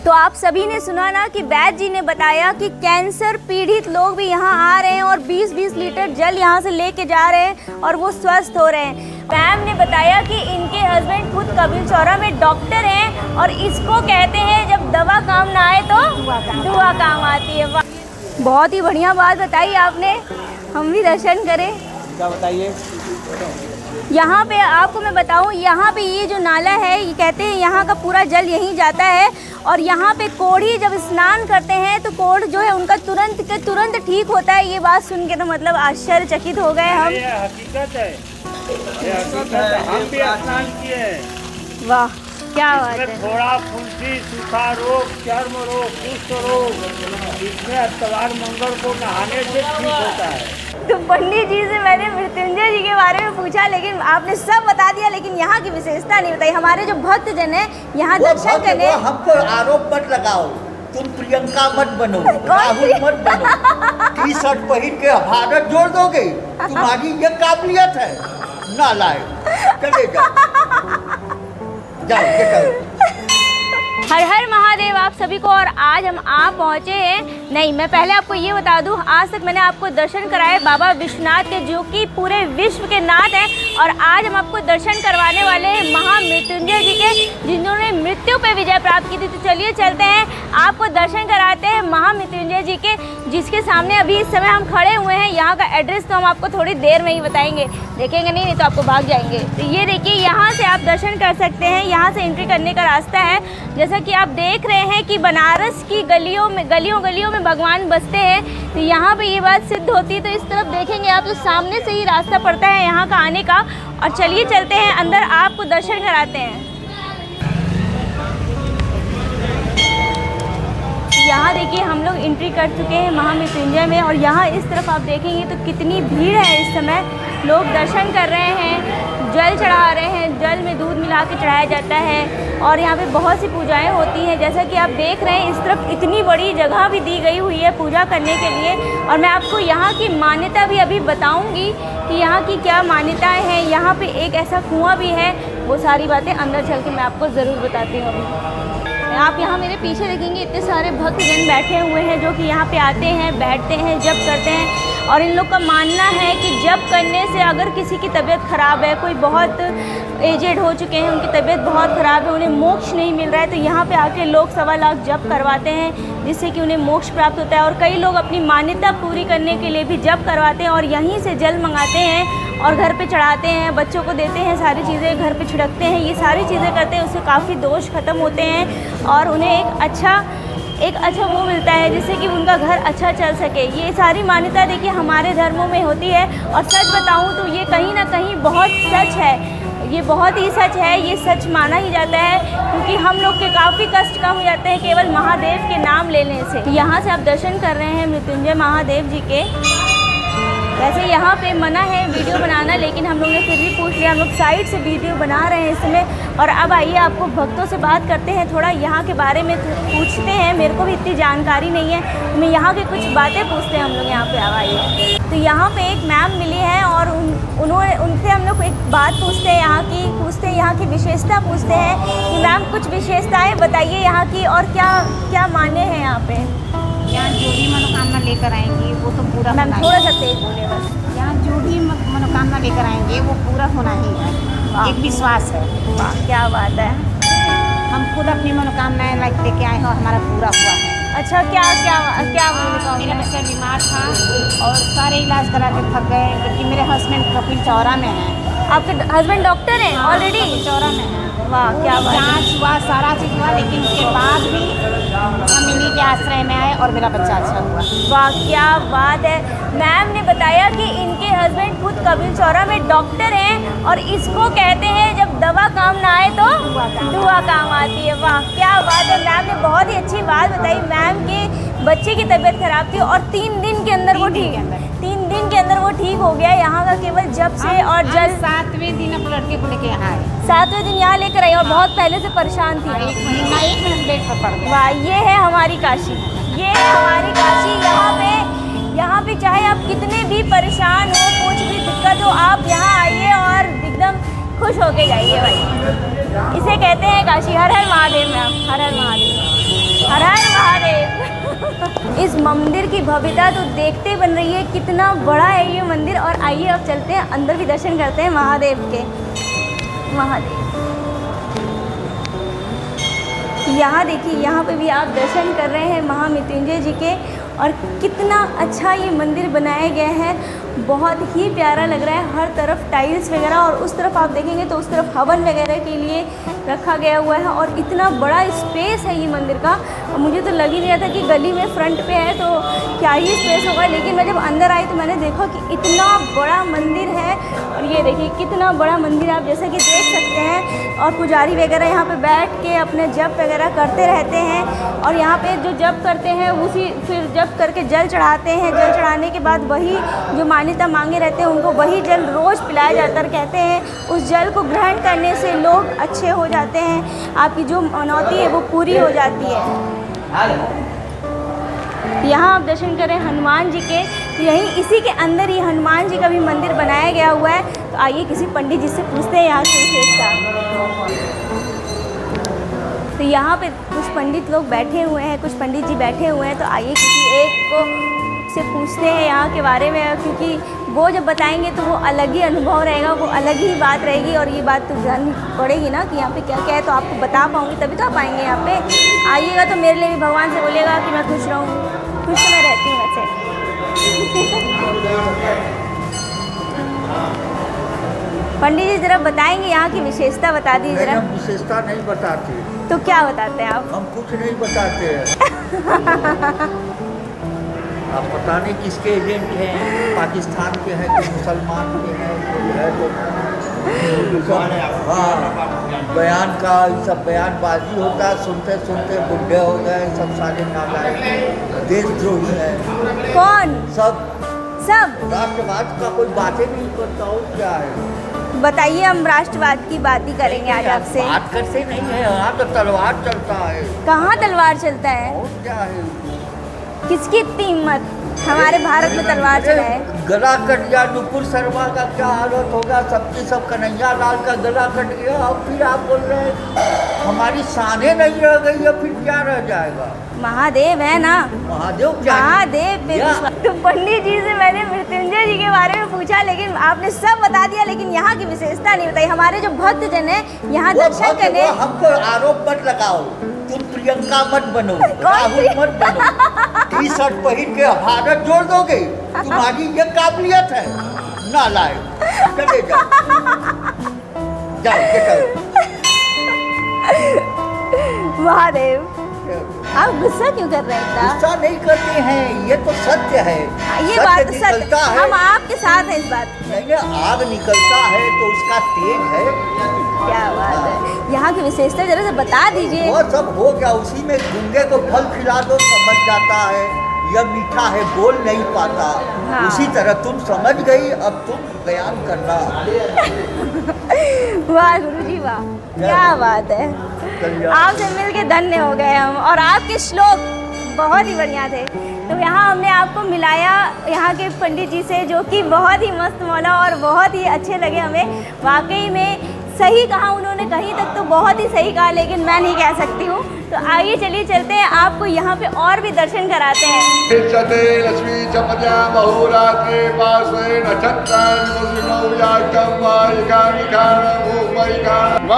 तो आप सभी ने सुना ना कि वैद्य जी ने बताया कि कैंसर पीड़ित लोग भी यहाँ आ रहे हैं और 20-20 लीटर जल यहाँ से लेके जा रहे हैं और वो स्वस्थ हो रहे हैं। मैम ने बताया कि इनके हस्बैंड खुद कबीर चौरा में डॉक्टर हैं और इसको कहते हैं जब दवा काम ना आए तो दुआ काम आती है। बहुत ही बढ़िया बात बताई आपने, हम भी दर्शन करें। क्या बताइए? यहाँ पे आपको मैं बताऊँ, यहाँ पे ये जो नाला है, ये कहते हैं यहाँ का पूरा जल यहीं जाता है और यहाँ पे कोढ़ी जब स्नान करते हैं तो कोढ़ जो है उनका तुरंत के तुरंत ठीक होता है। ये बात सुन के तो मतलब आश्चर्यचकित हो गए हम। ये हकीकत है, ये हकीकत है। हम भी स्नान किए हैं। वाह क्या बात है। फोड़ा, फुंसी, सूखा रोग, चर्म रोग, कुष्ठ रोग, इसमें इतवार मंगल को नहाने से ठीक होता है। तो पंडित जी से मैंने मृत्युंजय जी के बारे में पूछा, लेकिन आपने सब बता दिया, लेकिन यहाँ की विशेषता नहीं बताई। हमारे जो भक्त जन है यहाँ दर्शन करने, हम पर आरोप मत लगाओ, तुम प्रियंका मत बनो, राहुल मत बनो, टी शर्ट पहन के भारत जोड़ दोगे, तुम्हारी ये काबिलियत है। नालायक, चले जाओ जाओ। हर हर महादेव आप सभी को। और आज हम आ पहुँचे हैं, नहीं मैं पहले आपको ये बता दूं, आज तक मैंने आपको दर्शन कराए बाबा विश्वनाथ के, जो कि पूरे विश्व के नाथ हैं। और आज हम आपको दर्शन करवाने वाले हैं महामृत्युंजय जी के, जिन्होंने मृत्यु पे विजय प्राप्त की थी। तो चलिए चलते हैं, आपको दर्शन कराते हैं महामृत्युंजय जी के, जिसके सामने अभी इस समय हम खड़े हुए हैं। यहाँ का एड्रेस तो हम आपको थोड़ी देर में ही बताएंगे, देखेंगे नहीं तो आपको भाग जाएंगे। तो ये देखिए, यहाँ से आप दर्शन कर सकते हैं, यहाँ से एंट्री करने का रास्ता है। जैसा कि आप देख रहे हैं कि बनारस की गलियों में भगवान बसते हैं, तो यहाँ पे ये बात सिद्ध होती है। तो इस तरफ देखेंगे आप तो सामने से ही रास्ता पड़ता है यहाँ का आने का। और चलिए चलते हैं अंदर, आपको दर्शन कराते हैं। यहाँ देखिए हम लोग एंट्री कर चुके हैं महामृत्युंजय में, और यहाँ इस तरफ आप देखेंगे तो कितनी भीड़ है इस समय। लोग दर्शन कर रहे हैं, जल चढ़ा रहे हैं, जल में दूध मिला के चढ़ाया जाता है। और यहाँ पे बहुत सी पूजाएं होती हैं, जैसा कि आप देख रहे हैं। इस तरफ इतनी बड़ी जगह भी दी गई हुई है पूजा करने के लिए। और मैं आपको यहाँ की मान्यता भी अभी बताऊँगी कि यहाँ की क्या मान्यताएँ हैं। यहाँ पे एक ऐसा कुआं भी है, वो सारी बातें अंदर चल के मैं आपको ज़रूर बताती हूँ अभी। आप यहाँ मेरे पीछे देखेंगे, इतने सारे भक्तजन बैठे हुए हैं जो कि यहाँ पे आते हैं, बैठते हैं, जप करते हैं। और इन लोग का मानना है कि जप करने से अगर किसी की तबीयत ख़राब है, कोई बहुत एजेड हो चुके हैं, उनकी तबीयत बहुत ख़राब है, उन्हें मोक्ष नहीं मिल रहा है, तो यहाँ पे आके लोग 1.25 लाख जप करवाते हैं, जिससे कि उन्हें मोक्ष प्राप्त होता है। और कई लोग अपनी मान्यता पूरी करने के लिए भी जप करवाते हैं और यहीं से जल मंगाते हैं और घर पे चढ़ाते हैं, बच्चों को देते हैं, सारी चीज़ें घर पे छिड़कते हैं। ये सारी चीज़ें करते हैं, उससे काफ़ी दोष खत्म होते हैं और उन्हें एक अच्छा वो मिलता है, जिससे कि उनका घर अच्छा चल सके। ये सारी मान्यता देखिए हमारे धर्मों में होती है। और सच बताऊं तो ये कहीं ना कहीं बहुत सच है, ये बहुत ही सच है, ये सच माना ही जाता है, क्योंकि हम लोग के काफ़ी कष्ट कम हो जाते हैं केवल महादेव के नाम लेने से। यहाँ से आप दर्शन कर रहे हैं मृत्युंजय महादेव जी के। वैसे यहाँ पे मना है वीडियो बनाना, लेकिन हम लोग ने फिर भी पूछ लिया, हम लोग साइड से वीडियो बना रहे हैं इसमें। और अब आइए आपको भक्तों से बात करते हैं, थोड़ा यहाँ के बारे में पूछते हैं। मेरे को भी इतनी जानकारी नहीं है, तो मैं यहाँ की कुछ बातें पूछते हैं हम लोग यहाँ पे। अब आइए, तो यहाँ पे एक मैम मिली है और उनसे हम लोग एक बात पूछते हैं, यहाँ की विशेषता पूछते हैं कि मैम कुछ विशेषताएँ बताइए यहाँ की, और क्या मान्य है यहाँ पे। यहाँ जो भी मनोकामना लेकर आएंगे वो तो पूरा, मैम थोड़ा सा तेज बोलिए बस। यहाँ जो भी मनोकामना लेकर आएंगे वो पूरा होना ही है, एक विश्वास है। क्या बात है। हम खुद अपनी मनोकामनाएं लेके आए हैं और हमारा पूरा हुआ है। अच्छा, क्या मेरा बच्चा बीमार था और सारे इलाज करा के थक गए, क्योंकि मेरे हस्बैंड कपिल चौरा में हैं। आपके हस्बैंड डॉक्टर हैं ऑलरेडी? कपिल चौरा में हैं। वाह क्या बात है। जाँच हुआ, सारा चीज़ हुआ, लेकिन उसके बाद भी हम इन्हीं के आश्रय में आए और मेरा बच्चा अच्छा हुआ। वाह क्या बात है। मैम ने बताया कि इनके हस्बैंड खुद कपिल चौरा में डॉक्टर हैं और इसको कहते हैं जब दवा काम ना आए तो दुआ काम आती है। वाह क्या बात है। मैम ने बहुत ही अच्छी बात बताई। मैम के बच्चे की तबीयत खराब थी और 3 दिन के अंदर वो ठीक हो गया यहाँ का केवल जब से। और जल 7वें दिन अपने लड़के को लेके यहाँ आए, 7वें दिन यहाँ लेकर आई और बहुत पहले से परेशान थी। 1 महीना बेड पर पड़ गया। वाह, ये है हमारी काशी, ये है हमारी काशी। यहाँ पे चाहे आप कितने भी परेशान हो, कुछ भी दिक्कत हो, आप यहाँ आइए और एकदम खुश होके जाइए भाई। इसे कहते हैं काशी। हर हर महादेव मैम, हर हर महादेव। मंदिर की भव्यता तो देखते बन रही है, कितना बड़ा है ये मंदिर। और आइए अब चलते हैं अंदर भी दर्शन करते हैं महादेव के। महादेव यहाँ देखिए, यहाँ पे भी आप दर्शन कर रहे हैं महामृत्युंजय जी के। और कितना अच्छा ये मंदिर बनाया गया है, बहुत ही प्यारा लग रहा है। हर तरफ टाइल्स वगैरह, और उस तरफ आप देखेंगे तो उस तरफ हवन वगैरह के लिए रखा गया हुआ है। और इतना बड़ा स्पेस है ये मंदिर का, और मुझे तो लग ही नहीं रहा था कि गली में फ्रंट पे है तो क्या ही स्पेस होगा। लेकिन मैं जब अंदर आई तो मैंने देखा कि इतना बड़ा मंदिर है। और ये देखिए कितना बड़ा मंदिर आप जैसा कि देख सकते हैं। और पुजारी वगैरह यहाँ पे बैठ के अपने जप वगैरह करते रहते हैं। और यहाँ पे जो जप करते हैं उसी फिर जप करके जल चढ़ाते हैं। जल चढ़ाने के बाद वही जो मान्यता मांगे रहते हैं उनको वही जल रोज़ पिलाया जाता है। कहते हैं उस जल को ग्रहण करने से लोग अच्छे हो जाते हैं, आपकी जो मनौती है वो पूरी हो जाती है। यहाँ आप दर्शन करें हनुमान जी के, यहीं इसी के अंदर ही हनुमान जी का भी मंदिर बनाया गया हुआ है। तो आइए किसी पंडित जी से पूछते हैं यहाँ की विशेषता। तो यहाँ पे कुछ पंडित लोग बैठे हुए हैं, कुछ पंडित जी बैठे हुए हैं। तो आइए किसी एक को से पूछते हैं यहाँ के बारे में, क्योंकि वो जब बताएंगे तो वो अलग ही अनुभव रहेगा, वो अलग ही बात रहेगी। और ये बात तो जाननी पड़ेगी ना कि यहाँ पे क्या क्या है, तो आपको बता पाऊँगी तभी तो आप आएंगे यहाँ पे। आइएगा तो मेरे लिए भी भगवान से बोलिएगा कि मैं खुश रहूँ। खुश तो मैं रहती हूँ वैसे। पंडित जी जरा बताएंगे यहाँ की विशेषता बता दीजिए जरा। हम विशेषता नहीं बताते। तो क्या बताते हैं आप? हम कुछ नहीं बताते हैं। आप पता नहीं किसके एजेंट हैं, पाकिस्तान के हैं कि मुसलमान के हैं, कोई है तो हाँ बयान का सब बयानबाजी होता है, सुनते सुनते बुढ़े हो गए, सब सारे नालायक देशद्रोही हैं। कौन? सब राष्ट्रवाद का कोई बातें नहीं करता हो। क्या है बताइए, हम राष्ट्रवाद की बात ही करेंगे आज आपसे। बात करते नहीं है, यहाँ तो तलवार चलता है। कहाँ तलवार चलता है? और क्या है? किसकी इतनी हिम्मत हमारे भारत में तलवार चलाए? गला कट गया नुपुर शर्मा का, क्या हालत होगा सबकी सब। कन्हैया लाल का गला कट गया, और फिर आप बोल रहे हैं हमारी शानें नहीं रह गई है, फिर क्या रह जाएगा? महादेव है ना, महादेव क्या? महादेव पे विश्वास। तो पंडित जी से मैंने मृत्युंजय जी के बारे में पूछा, लेकिन आपने सब बता दिया, लेकिन यहाँ की विशेषता नहीं बताई। हमारे जो भक्त जन है यहाँ दर्शन करने। हमको आरोप मत लगाओ, तुम प्रियंका मत बनो, राहुल मत बनो। टी-शर्ट पहन के भारत जोड़ दोगे, तुम्हारी ये काबिलियत है। नालायक, चले जाओ जाओ। महादेव आप गुस्सा क्यों कर रहे हैं? गुस्सा नहीं करते हैं, ये तो सत्य है। ये बात सत्य सत्य निकलता है। हम आपके साथ हैं इस बात। नहीं, आग निकलता है तो उसका तेज है। क्या बात है, यहाँ की विशेषता जरा से बता दीजिए। वो सब हो गया, उसी में गूंगे को फल खिला दो समझ जाता है, यह मीठा है बोल नहीं पाता। हाँ। उसी तरह तुम समझ गई, अब तुम बयान करना। वाह गुरुजी वाह, क्या बात है। आपसे मिलके धन्य हो गए हम, और आपके श्लोक बहुत ही बढ़िया थे। तो यहाँ हमने आपको मिलाया यहाँ के पंडित जी से, जो कि बहुत ही मस्त मौला और बहुत ही अच्छे लगे हमें। वाकई में सही कहा उन्होंने, कहीं तक तो बहुत ही सही कहा, लेकिन मैं नहीं कह सकती हूँ। तो आइए चलिए चलते हैं, आपको यहाँ पे और भी दर्शन कराते हैं। लक्ष्मी चपद्या बहुरात्रे पार्श्वे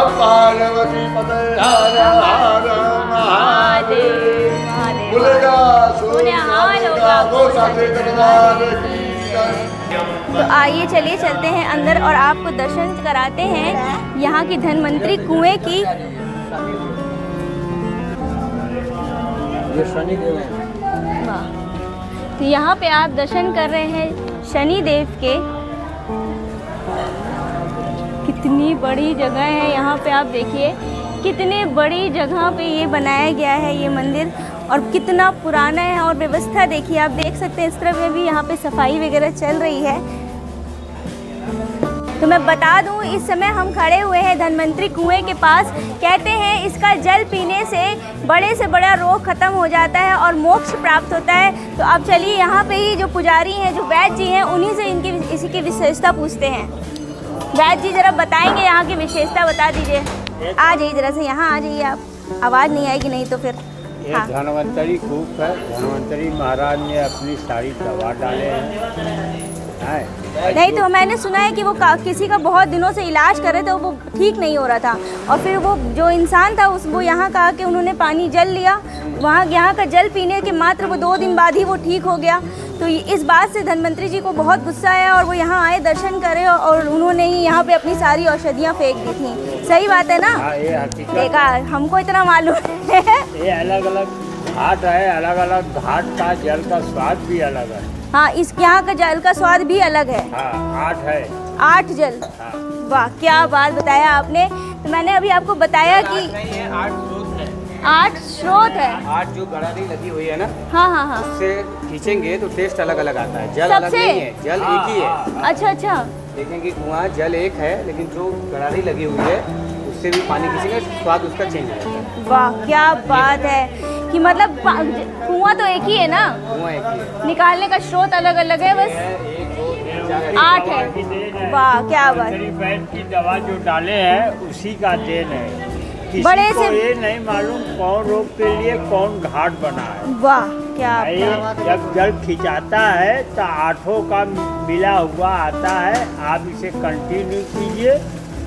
पार्वती पते हर हर महादेव। तो आइए चलिए चलते हैं अंदर और आपको दर्शन कराते हैं यहाँ की धन्वंतरी कुएं की। ये शनिदेव है। तो यहाँ पे आप दर्शन कर रहे हैं शनि देव के। कितनी बड़ी जगह है यहाँ पे, आप देखिए कितनी बड़ी जगह पे ये बनाया गया है ये मंदिर, और कितना पुराना है। और व्यवस्था देखिए, आप देख सकते हैं इस तरफ में भी यहाँ पे सफाई वगैरह चल रही है। तो मैं बता दूं, इस समय हम खड़े हुए हैं धन्वंतरी कुएं के पास। कहते हैं इसका जल पीने से बड़े से बड़ा रोग खत्म हो जाता है और मोक्ष प्राप्त होता है। तो अब चलिए यहाँ पे ही जो पुजारी हैं, जो वैद्य जी हैं, उन्हीं से इसी की विशेषता पूछते हैं। वैद्य जी जरा बताएंगे यहाँ की विशेषता, बता दीजिए। आ जाइए जरा से, यहाँ आ जाइए आप, आवाज़ नहीं आएगी नहीं तो फिर। ये हाँ। धन्वंतरी कूप है। धन्वंतरी महाराज ने अपनी सारी दवा डाले हैं। नहीं तो मैंने सुना है कि वो किसी का बहुत दिनों से इलाज कर रहे थे, वो ठीक नहीं हो रहा था, और फिर वो जो इंसान था वो यहाँ का आके उन्होंने पानी जल लिया, वहाँ यहाँ का जल पीने के मात्र वो 2 दिन बाद ही वो ठीक हो गया। तो इस बात से धन्वंतरी जी को बहुत गुस्सा आया और वो यहाँ आए दर्शन करे और उन्होंने ही यहाँ पे अपनी सारी औषधियाँ फेंक दी थी। सही बात है ना? ये हकीकत देखा, हमको इतना मालूम है। ये अलग अलग घाट है, अलग अलग घाट का जल का स्वाद भी अलग है। हाँ, इस यहाँ का जल का स्वाद भी अलग है। हाँ, 8 है। 8 जल। हाँ। वाह, क्या बात बताया आपने। तो मैंने अभी आपको बताया कि 8 स्रोत है। 8 स्रोत है। 8 जो गड़ारी लगी हुई है ना, हाँ हाँ हाँ। उससे खींचेंगे तो टेस्ट अलग अलग आता है। जल अलग सबसे? नहीं है, जल एक ही है। अच्छा अच्छा। देखेंगे कुआं जल एक है, लेकिन जो गड़ारी लगी हुई है उससे भी पानी खींचेंगे, स्वाद उसका चेंज हो जाता है। वाह, क्या बात है कि मतलब कुआं तो एक ही है ना, कुआं एक ही है। निकालने का स्रोत अलग अलग है, बस 1 2 3 4 8 दवा की देन है। है। वाह, क्या बात। धन्वंतरी वैद्य की दवा जो डाले हैं उसी का देन है। किसी बड़े को से- ये नहीं मालूम कौन रोग के लिए कौन घाट बना है। वाह, क्या भाई, बात। जब जल खिंचाता है तो 8 का मिला हुआ आता है। आप इसे कंटिन्यू कीजिए।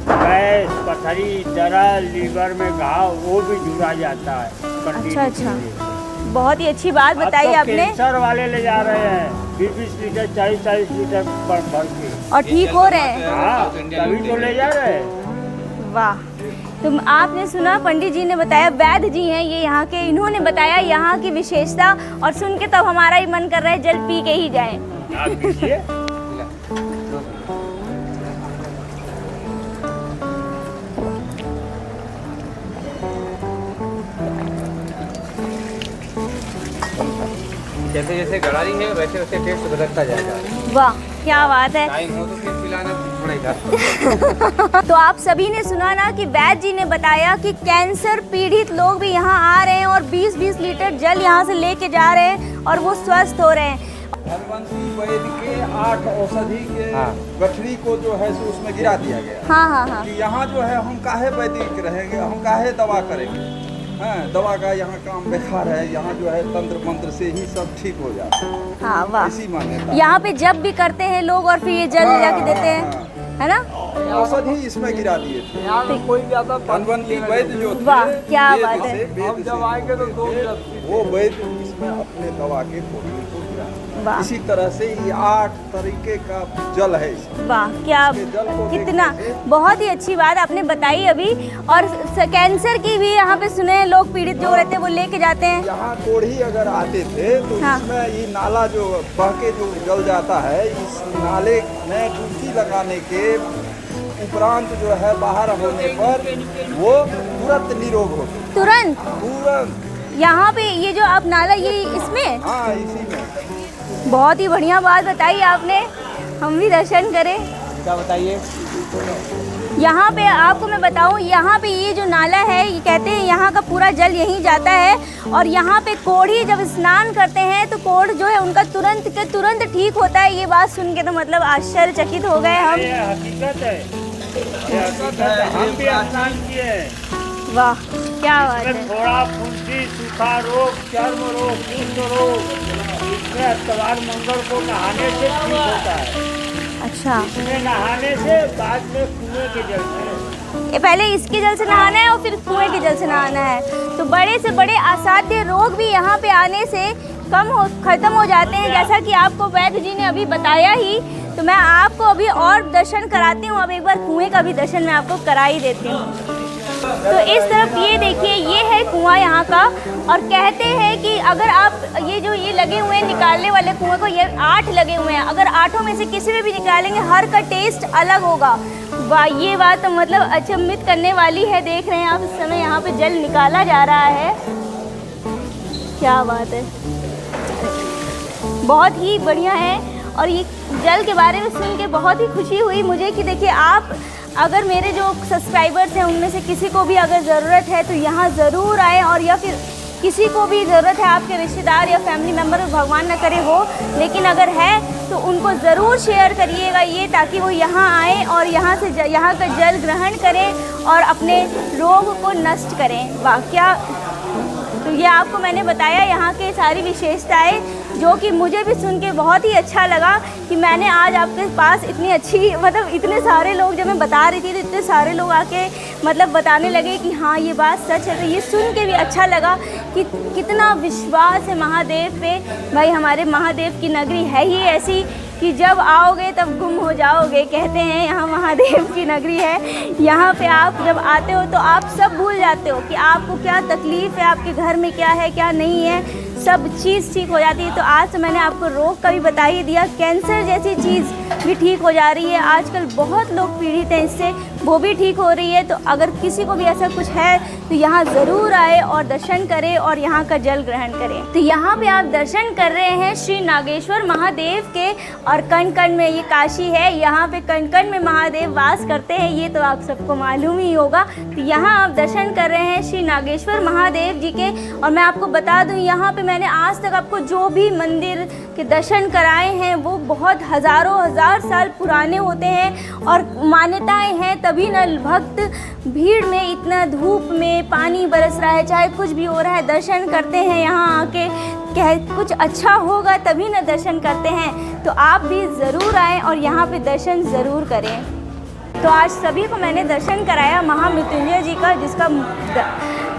गैस, पथरी, दर्द, लीवर में घाव, वो भी जुड़ा जाता है। कंटिन्यू अच्छा। कीजिए। बहुत ही अच्छी बात अब बताई तो आपने, कैंसर वाले ले जा रहे हैं 20-20 लीटर 40-40 लीटर भर के। और ठीक हो रहे हैं। हाँ, तभी तो ले जा रहे हैं। वाह, तो आपने सुना, पंडित जी ने बताया, वैद्य जी हैं ये यहाँ के, इन्होंने बताया यहाँ की विशेषता, और सुन के तब हमारा ही मन कर रहा है जल पी के ही जाएं। आप पीजिए। जैसे जैसे गड़ारी है वैसे वैसे टेस्ट बदलता जाएगा। वाह, क्या बात है। टाइम हो तो फिर पिलाना पड़ेगा। तो आप सभी ने सुना ना कि वैद्य जी ने बताया कि कैंसर पीड़ित लोग भी यहाँ आ रहे हैं और 20-20 लीटर जल यहाँ से लेके जा रहे हैं और वो स्वस्थ हो रहे हैं। धनवंतरी वैद्य के 8 औषधि के हाँ। गठरी को जो है सो उसमें गिरा दिया गया हाँ हाँ हाँ। कि यहाँ जो है हम काहे वैदिक रहेंगे, हम काहे दवा करेंगे। हाँ, दवा का यहाँ काम बेकार है। यहाँ जो है तंत्र मंत्र से ही सब ठीक हो जाता है। हाँ, वाह। इसी मान्यता यहाँ पे जब भी करते हैं लोग और फिर ये जल ले जाके देते हैं, है ना? औषधि इसमें गिरा दिए थे। यहाँ पे कोई ज्यादा धनवंतरी वैद्य जो थे, वाह, क्या वेद बात है। से- वेद से आएंगे तो 2 वो वैद्य इसमें अपने दवा के पोटली को गिरा। वाह। इसी तरह से ये 8 तरीके का जल है इसमें। वाह, क्या इसके जल को कितना देखने से- बहुत ही अच्छी बात आपने बताई अभी। और कैंसर की भी यहाँ पे सुने हैं लोग पीड़ित जो रहते हैं वो लेके जाते हैं। यहाँ कोढ़ी अगर आते थे तो हाँ। इसमें ये नाला जो बह के जो जल जाता है, इस नाले में डुबकी लगाने के उपरांत जो है बाहर होने पर वो तुरंत निरोग होते, तुरंत तुरंत। यहाँ पे ये जो आप नाला, ये इसमें हाँ, इसी में। बहुत ही बढ़िया बात बताई आपने, हम भी दर्शन करें। क्या बताइए? यहाँ पे आपको मैं बताऊँ, यहाँ पे ये जो नाला है, ये कहते हैं यहाँ का पूरा जल यहीं जाता है, और यहाँ पे कोढ़ी जब स्नान करते हैं तो कोढ़ जो है उनका तुरंत के तुरंत ठीक होता है। ये बात सुन के तो मतलब आश्चर्यचकित हो गए हम। ये हकीकत है। ये हकीकत है। हम भी स्नान किए हैं। वाह, क्या बात इसमें है। थोड़ा फुंसी, सूखा रोग, चर्म रोग, कुष्ठ रोग, इसमें इतवार मंगल को नहाने से ठीक होता है। अच्छा, इसमें नहाने से बाद में कुएं के जल से। ये पहले इसके जल से नहाना है और फिर कुएं के जल से नहाना है। तो बड़े से बड़े असाध्य रोग भी यहाँ पे आने से खत्म हो जाते हैं, जैसा कि आपको वैद्य जी ने अभी बताया ही। तो मैं आपको अभी और दर्शन कराती हूँ। अब एक बार कुएं का भी दर्शन मैं आपको करा ही देती हूँ। तो इस तरफ ये देखिए, ये है कुआं यहाँ का, और कहते हैं कि अगर आप ये लगे हुए हैं निकालने वाले कुएं को, ये 8 लगे हुए हैं, अगर 8 में से किसी में भी निकालेंगे हर का टेस्ट अलग होगा। वाह, ये बात तो मतलब अचंभित करने वाली है। देख रहे हैं आप, इस समय यहाँ पे जल निकाला जा रहा है। क्या बात है, बहुत ही बढ़िया है। और ये जल के बारे में सुन के बहुत ही खुशी हुई मुझे कि देखिए, आप अगर मेरे जो सब्सक्राइबर्स हैं उनमें से किसी को भी अगर ज़रूरत है तो यहाँ ज़रूर आए, और या फिर किसी को भी ज़रूरत है, आपके रिश्तेदार या फैमिली मेम्बर, भगवान न करे हो, लेकिन अगर है तो उनको ज़रूर शेयर करिएगा ये, ताकि वो यहाँ आए और यहाँ का जल ग्रहण करें और अपने रोग को नष्ट करें। वाह, क्या तो ये आपको मैंने बताया यहाँ के सारी विशेषताएं, जो कि मुझे भी सुन के बहुत ही अच्छा लगा कि मैंने आज आपके पास इतनी अच्छी मतलब इतने सारे लोग जब मैं बता रही थी तो इतने सारे लोग आके मतलब बताने लगे कि हाँ ये बात सच है। तो ये सुन के भी अच्छा लगा कि कितना विश्वास है महादेव पे। भाई हमारे महादेव की नगरी है ही ऐसी कि जब आओगे तब गुम हो जाओगे, कहते हैं यहाँ महादेव की नगरी है। यहाँ पे आप जब आते हो तो आप सब भूल जाते हो कि आपको क्या तकलीफ़ है, आपके घर में क्या है क्या नहीं है, सब चीज़ ठीक हो जाती है। तो आज तो मैंने आपको रोग का भी बता ही दिया, कैंसर जैसी चीज़ भी ठीक हो जा रही है। आजकल बहुत लोग पीड़ित हैं इससे, वो भी ठीक हो रही है। तो अगर किसी को भी ऐसा कुछ है तो यहाँ ज़रूर आए और दर्शन करें और यहाँ का जल ग्रहण करें। तो यहाँ पे आप दर्शन कर रहे हैं श्री नागेश्वर महादेव के, और कण कण में ये काशी है, यहाँ पे कण कण में महादेव वास करते हैं, ये तो आप सबको मालूम ही होगा। तो यहाँ आप दर्शन कर रहे हैं श्री नागेश्वर महादेव जी के। और मैं आपको बता दूँ यहाँ पे मैंने आज तक आपको जो भी मंदिर के दर्शन कराए हैं वो बहुत हज़ारों हज़ार साल पुराने होते हैं और मान्यताएं हैं, तभी न भक्त भीड़ में इतना धूप में पानी बरस रहा है, चाहे कुछ भी हो रहा है, दर्शन करते हैं यहाँ आके, कह कुछ अच्छा होगा तभी न दर्शन करते हैं। तो आप भी ज़रूर आएँ और यहाँ पे दर्शन ज़रूर करें। तो आज सभी को मैंने दर्शन कराया महामृत्युंजय जी का, जिसका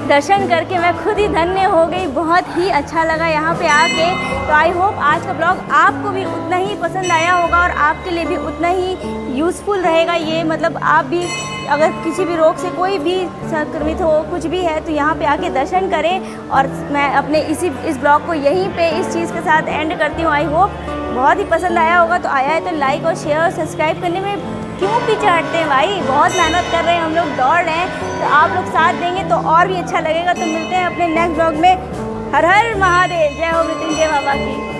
दर्शन करके मैं खुद ही धन्य हो गई, बहुत ही अच्छा लगा यहाँ पे आके। तो आई होप आज का ब्लॉग आपको भी उतना ही पसंद आया होगा और आपके लिए भी उतना ही यूज़फुल रहेगा ये। मतलब आप भी अगर किसी भी रोग से कोई भी संक्रमित हो, कुछ भी है, तो यहाँ पे आके दर्शन करें। और मैं अपने इस ब्लॉग को यहीं पे इस चीज़ के साथ एंड करती हूँ। आई होप बहुत ही पसंद आया होगा। तो आया है तो लाइक और शेयर और सब्सक्राइब करने में क्यों पीछे हटते हैं भाई, बहुत मेहनत कर रहे हैं हम लोग, दौड़ रहे हैं। तो आप लोग साथ देंगे तो और भी अच्छा लगेगा। तो मिलते हैं अपने नेक्स्ट ब्लॉग में। हर हर महादेव, जय हो मृत्युंजय बाबा की।